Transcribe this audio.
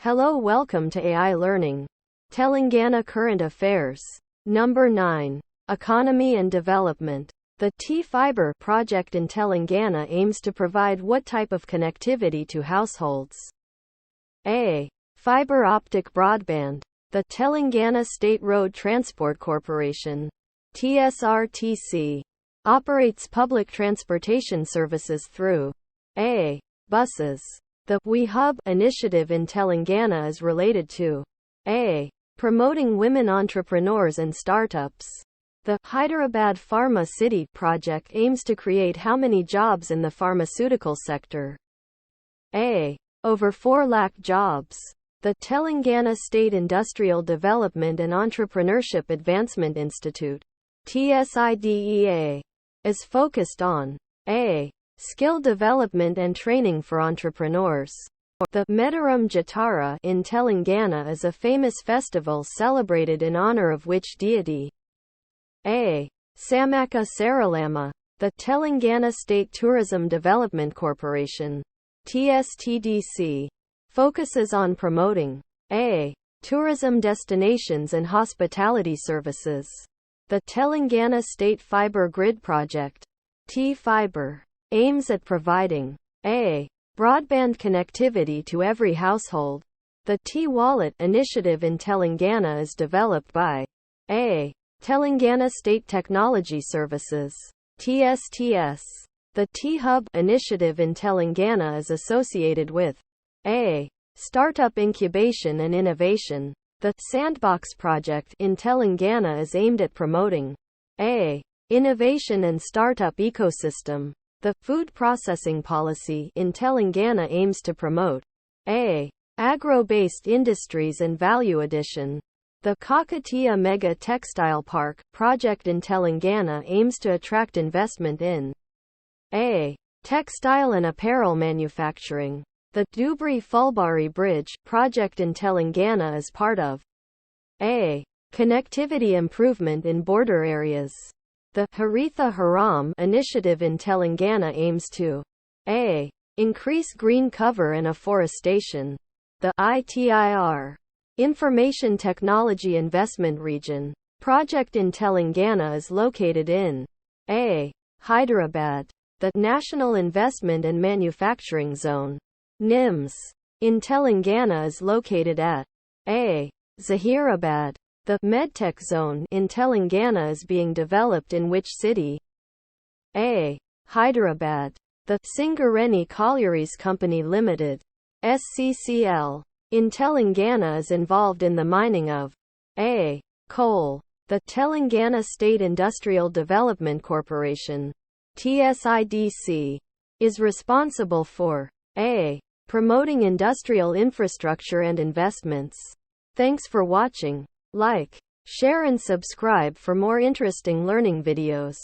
Hello, welcome to AI Learning. Telangana Current Affairs. Number 9. Economy and Development. The T-Fiber project in Telangana aims to provide what type of connectivity to households? A. Fiber optic broadband. The Telangana State Road Transport Corporation, TSRTC, operates public transportation services through A. Buses. The We Hub initiative in Telangana is related to A. Promoting women entrepreneurs and startups. The Hyderabad Pharma City project aims to create how many jobs in the pharmaceutical sector? A. Over 4 lakh jobs. The Telangana State Industrial Development and Entrepreneurship Advancement Institute, TSIDEA, is focused on A. Skill development and training for entrepreneurs. The Metaram Jatara in Telangana is a famous festival celebrated in honor of which deity? A. Samaka Saralama. The Telangana State Tourism Development Corporation, TSTDC, focuses on promoting A. Tourism destinations and hospitality services. The Telangana State Fiber Grid Project, T-Fiber, aims at providing A. Broadband connectivity to every household. The T-Wallet initiative in Telangana is developed by A. Telangana State Technology Services, TSTS. The T-Hub initiative in Telangana is associated with A. Startup incubation and innovation. The Sandbox project in Telangana is aimed at promoting A. Innovation and startup ecosystem. The food processing policy in Telangana aims to promote A. Agro-based industries and value addition. The Kakatiya Mega Textile Park project in Telangana aims to attract investment in A. Textile and apparel manufacturing. The Dhubri-Fulbari Bridge project in Telangana is part of A. Connectivity improvement in border areas. The Haritha Haram initiative in Telangana aims to A. Increase green cover and afforestation. The ITIR, Information Technology Investment Region, project in Telangana is located in A. Hyderabad. The National Investment and Manufacturing Zone, NIMS, in Telangana is located at A. Zahirabad. The MedTech Zone in Telangana is being developed in which city? A. Hyderabad. The Singareni Collieries Company Limited, SCCL, in Telangana is involved in the mining of A. Coal. The Telangana State Industrial Development Corporation, TSIDC, is responsible for A. Promoting industrial infrastructure and investments. Thanks for watching. Like, share and subscribe for more interesting learning videos.